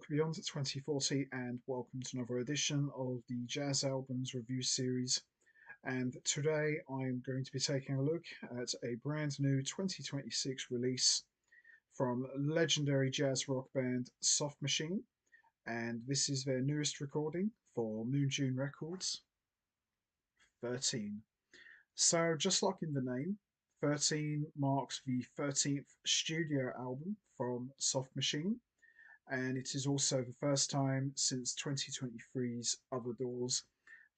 Beyond 2040 and welcome to another edition of the Jazz Albums Review Series. And today I'm going to be taking a look at a brand new 2026 release from legendary jazz rock band Soft Machine. And this is their newest recording for Moon June Records, 13. So, just like in the name, 13 marks the 13th studio album from Soft Machine, and it is also the first time since 2023's Other Doors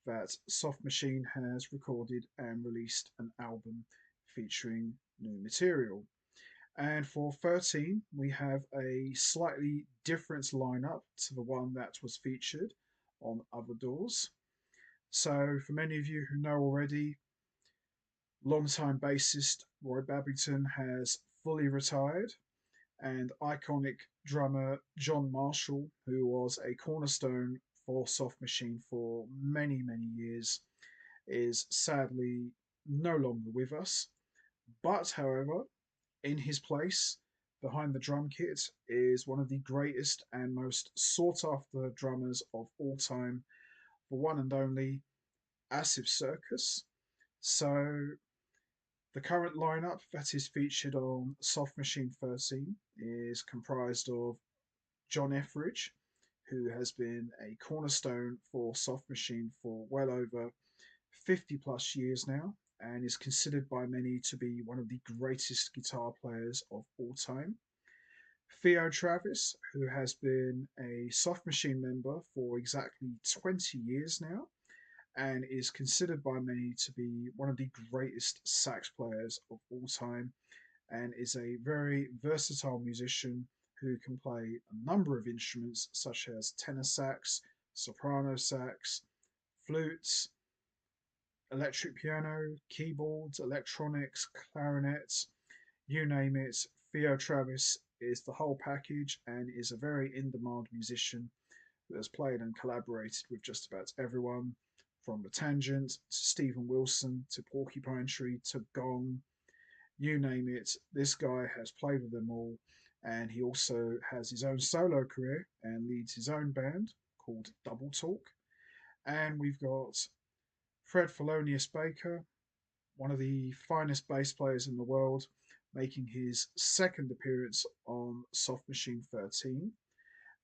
that Soft Machine has recorded and released an album featuring new material. And for 13, we have a slightly different lineup to the one that was featured on Other Doors. So, for many of you who know already, longtime bassist Roy Babbington has fully retired, and iconic drummer John Marshall, who was a cornerstone for Soft Machine for many, many years, is sadly no longer with us. But, however, in his place, behind the drum kit, is one of the greatest and most sought after drummers of all time, the one and only Asaf Sirkus. So, the current lineup that is featured on Soft Machine 13 is comprised of John Etheridge, who has been a cornerstone for Soft Machine for well over 50 plus years now and is considered by many to be one of the greatest guitar players of all time. Theo Travis, who has been a Soft Machine member for exactly 20 years now and is considered by many to be one of the greatest sax players of all time and is a very versatile musician who can play a number of instruments such as tenor sax, soprano sax, flutes, electric piano, keyboards, electronics, clarinets, you name it. Theo Travis is the whole package and is a very in demand musician who has played and collaborated with just about everyone from the Tangent to Stephen Wilson to Porcupine Tree to Gong, you name it. This guy has played with them all, and he also has his own solo career and leads his own band called Double Talk. And we've got Fred Thelonious Baker, one of the finest bass players in the world, making his second appearance on Soft Machine 13.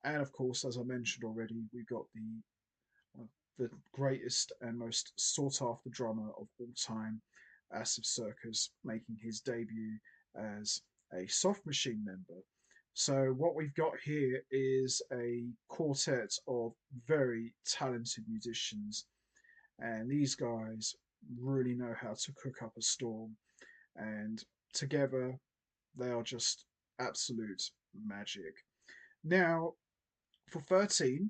And of course, as I mentioned already, we've got the greatest and most sought after drummer of all time, Asaf Sirkus, making his debut as a Soft Machine member. So, what we've got here is a quartet of very talented musicians, and these guys really know how to cook up a storm, and together they are just absolute magic. Now, for 13,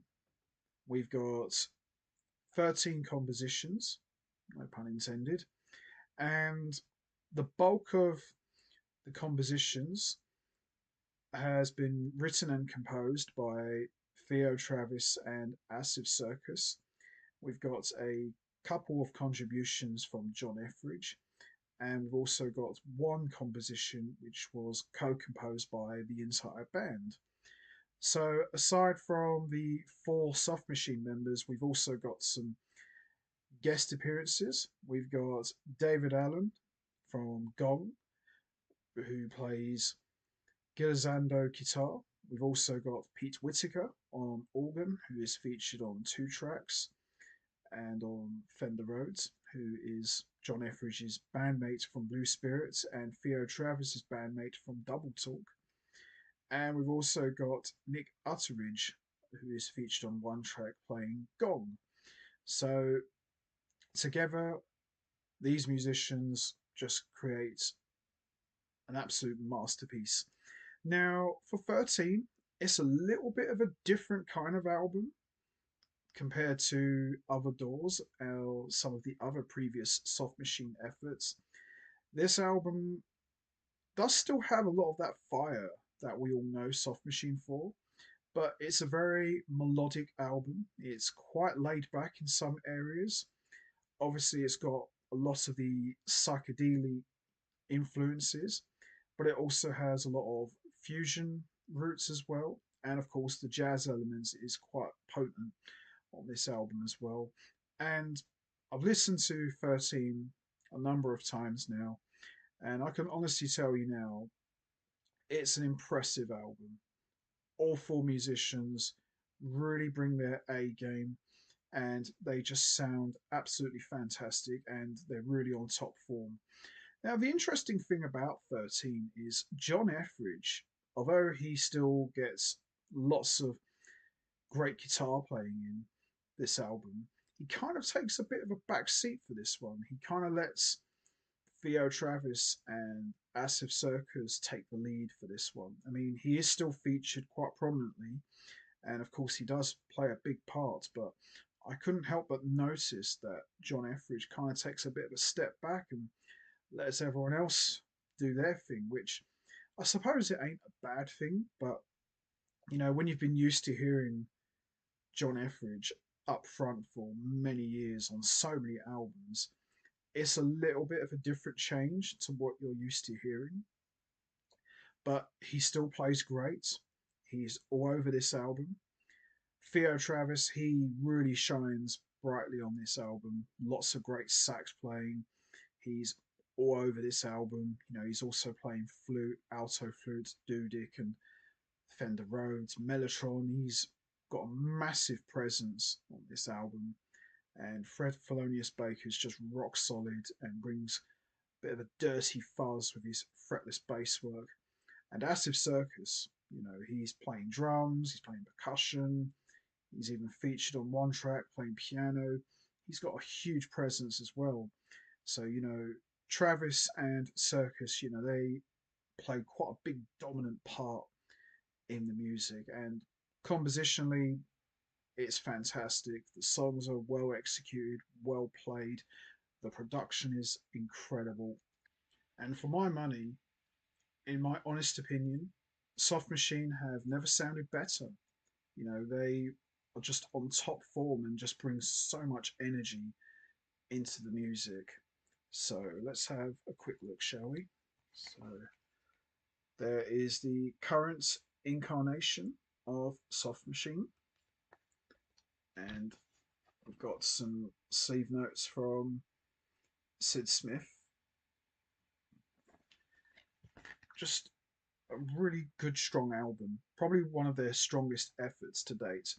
we've got 13 compositions, no pun intended, and the bulk of the compositions has been written and composed by Theo Travis and Asif Sirkus. We've got a couple of contributions from John Etheridge, and we've also got one composition which was co-composed by the entire band. So aside from the four Soft Machine members, we've also got some guest appearances. We've got David Allen from Gong, who plays Gilizando guitar. We've also got Pete Whitaker on organ, who is featured on two tracks, and on Fender Rhodes, who is John Etheridge's bandmate from Blue Spirits and Theo Travis's bandmate from Double Talk. And we've also got Nick Utteridge, who is featured on one track playing Gong. So together, these musicians just create an absolute masterpiece. Now, for 13, it's a little bit of a different kind of album compared to Other Doors or some of the other previous Soft Machine efforts. This album does still have a lot of that fire that we all know Soft Machine for, but it's a very melodic album. It's quite laid back in some areas. Obviously, it's got a lot of the psychedelic influences, but it also has a lot of fusion roots as well, and of course the jazz elements is quite potent on this album as well. And I've listened to 13 a number of times now, and I can honestly tell you now, it's an impressive album. All four musicians really bring their A game, and they just sound absolutely fantastic, and they're really on top form. Now, the interesting thing about 13 is John Etheridge, although he still gets lots of great guitar playing in this album, he kind of takes a bit of a back seat for this one. He kind of lets Theo Travis and Asaf Sirkus take the lead for this one. I mean, he is still featured quite prominently, and of course, he does play a big part, but I couldn't help but notice that John Etheridge kind of takes a bit of a step back and lets everyone else do their thing, which I suppose it ain't a bad thing, but when you've been used to hearing John Etheridge up front for many years on so many albums, it's a little bit of a different change to what you're used to hearing. But he still plays great. He's all over this album. Theo Travis, he really shines brightly on this album. Lots of great sax playing. He's all over this album. He's also playing flute, alto flute, duduk, and Fender Rhodes, Mellotron. He's got a massive presence on this album. And Fred Thelonious Baker is just rock solid and brings a bit of a dirty fuzz with his fretless bass work. And Asaf Sirkus, he's playing drums, he's playing percussion, he's even featured on one track playing piano. He's got a huge presence as well. So, Travis and Sirkus, they play quite a big dominant part in the music. And compositionally, it's fantastic. The songs are well executed, well played. The production is incredible. And for my money, in my honest opinion, Soft Machine have never sounded better. They are just on top form and just bring so much energy into the music. So let's have a quick look, shall we? So there is the current incarnation of Soft Machine, and we've got some sleeve notes from Sid Smith. Just a really good, strong album. Probably one of their strongest efforts to date.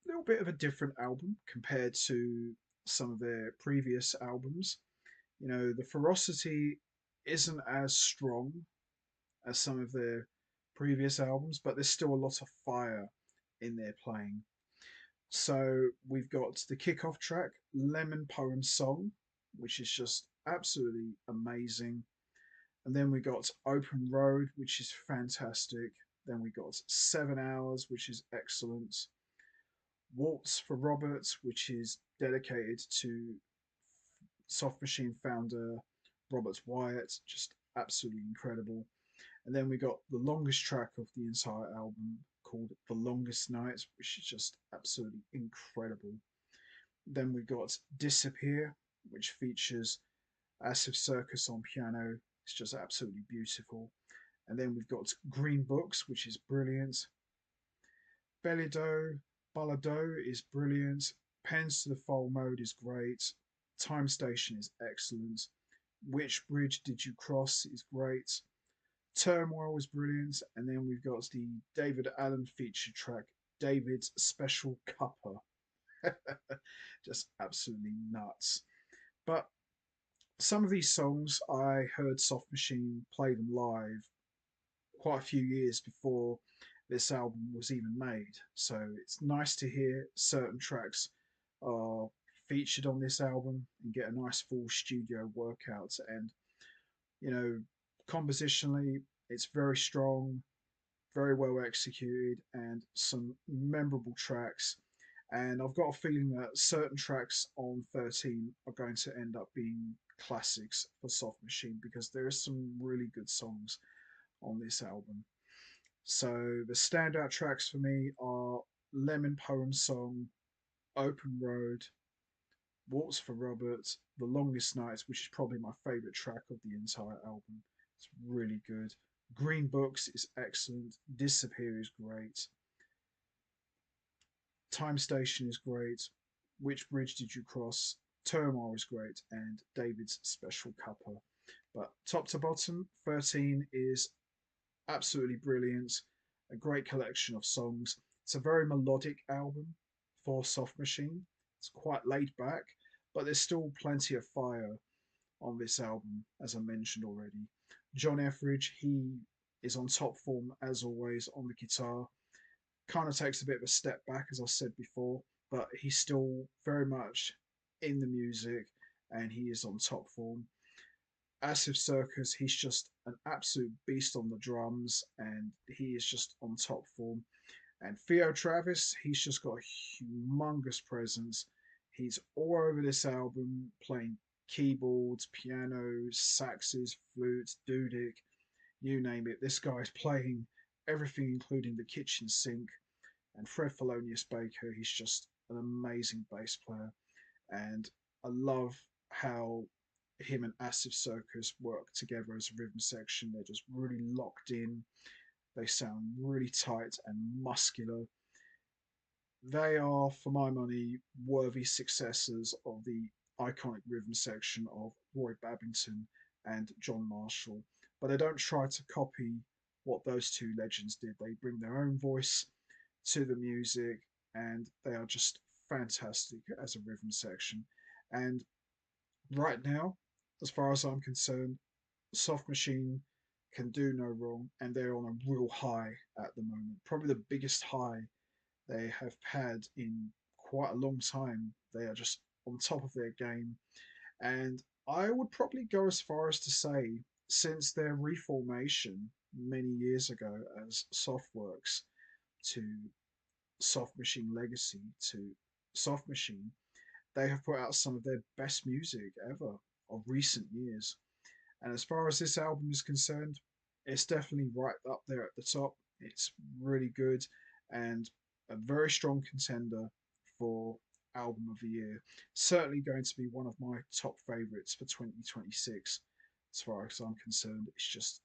A little bit of a different album compared to some of their previous albums. The ferocity isn't as strong as some of their previous albums, but there's still a lot of fire in their playing. So we've got the kickoff track, Lemon Poem Song, which is just absolutely amazing. And then we got Open Road, which is fantastic. Then we got 7 Hours, which is excellent. Waltz for Robert, which is dedicated to Soft Machine founder Robert Wyatt, just absolutely incredible. And then we got the longest track of the entire album called The Longest Night, which is just absolutely incredible. Then we got Disappear, which features Asif Sirkus on piano. It's just absolutely beautiful. And then we've got Green Books, which is brilliant. Bellido, Ballado is brilliant. Pens to the Foal mode is great. Time Station is excellent. Which Bridge Did You Cross is great. Turmoil is brilliant. And then we've got the David Allen featured track, David's Special Cuppa. Just absolutely nuts. But some of these songs, I heard Soft Machine play them live quite a few years before this album was even made. So it's nice to hear certain tracks are featured on this album and get a nice full studio workout. And, you know, compositionally, it's very strong, very well executed, and some memorable tracks. And I've got a feeling that certain tracks on 13 are going to end up being classics for Soft Machine because there are some really good songs on this album. So the standout tracks for me are Lemon Poem Song, Open Road, Waltz for Robert, The Longest Nights, which is probably my favourite track of the entire album. It's really good. Green Books is excellent. Disappear is great. Time Station is great. Which Bridge Did You Cross? Turmoil is great, and David's Special Cuppa. But top to bottom, 13 is absolutely brilliant. A great collection of songs. It's a very melodic album for Soft Machine. It's quite laid back, but there's still plenty of fire on this album, as I mentioned already. John Etheridge, he is on top form as always on the guitar. Kind of takes a bit of a step back, as I said before, but he's still very much in the music and he is on top form. Asaf Sirkus, he's just an absolute beast on the drums and he is just on top form. And Theo Travis, he's just got a humongous presence. He's all over this album playing keyboards, pianos, saxes, flutes, duduk, you name it. This guy's playing everything, including the kitchen sink. And Fred Thelonious Baker, he's just an amazing bass player. And I love how him and Asaf Sirkus work together as a rhythm section. They're just really locked in. They sound really tight and muscular. They are, for my money, worthy successors of the iconic rhythm section of Roy Babbington and John Marshall. But they don't try to copy what those two legends did. They bring their own voice to the music and they are just fantastic as a rhythm section. And right now, as far as I'm concerned, Soft Machine can do no wrong and they're on a real high at the moment. Probably the biggest high they have had in quite a long time. They are just on top of their game. And I would probably go as far as to say, since their reformation many years ago as Softworks to Soft Machine Legacy to Soft Machine, they have put out some of their best music ever of recent years. And as far as this album is concerned, it's definitely right up there at the top. It's really good and a very strong contender for album of the year. Certainly going to be one of my top favorites for 2026 as far as I'm concerned. It's just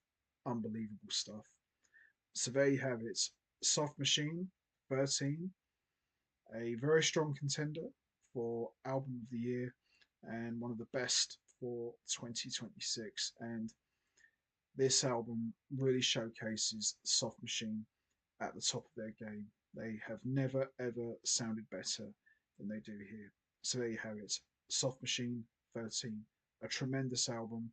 unbelievable stuff. So there you have it. Soft Machine 13, a very strong contender for album of the year and one of the best for 2026. And this album really showcases Soft Machine at the top of their game. They have never ever sounded better than they do here. So there you have it. Soft Machine 13, a tremendous album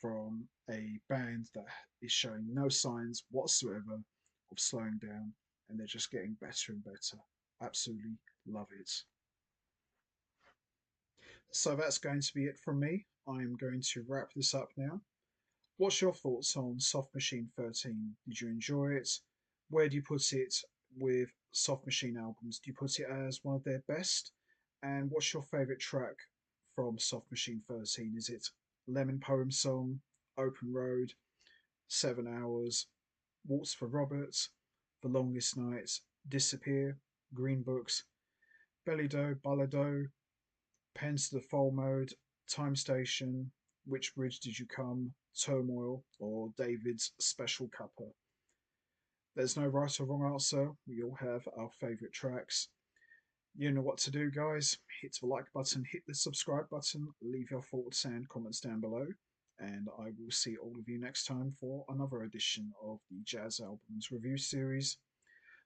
from a band that is showing no signs whatsoever of slowing down, and they're just getting better and better. Absolutely love it. So that's going to be it from me. I'm going to wrap this up now. What's your thoughts on Soft Machine 13? Did you enjoy it? Where do you put it with Soft Machine albums? Do you put it as one of their best? And what's your favourite track from Soft Machine 13? Is it Lemon Poem Song, Open Road, 7 Hours, Waltz for Roberts, The Longest Night, Disappear, Green Books, Belly Dough, Ballado, Pens to the Foal Mode, Time Station, Which Bridge Did You Come, Turmoil, or David's Special Cuppa? There's no right or wrong answer. We all have our favourite tracks. You know what to do, guys. Hit the like button, hit the subscribe button, leave your thoughts and comments down below. And I will see all of you next time for another edition of the Jazz Albums Review Series.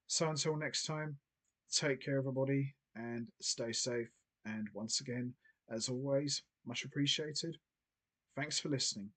So until next time, take care, everybody, and stay safe. And once again, as always, much appreciated. Thanks for listening.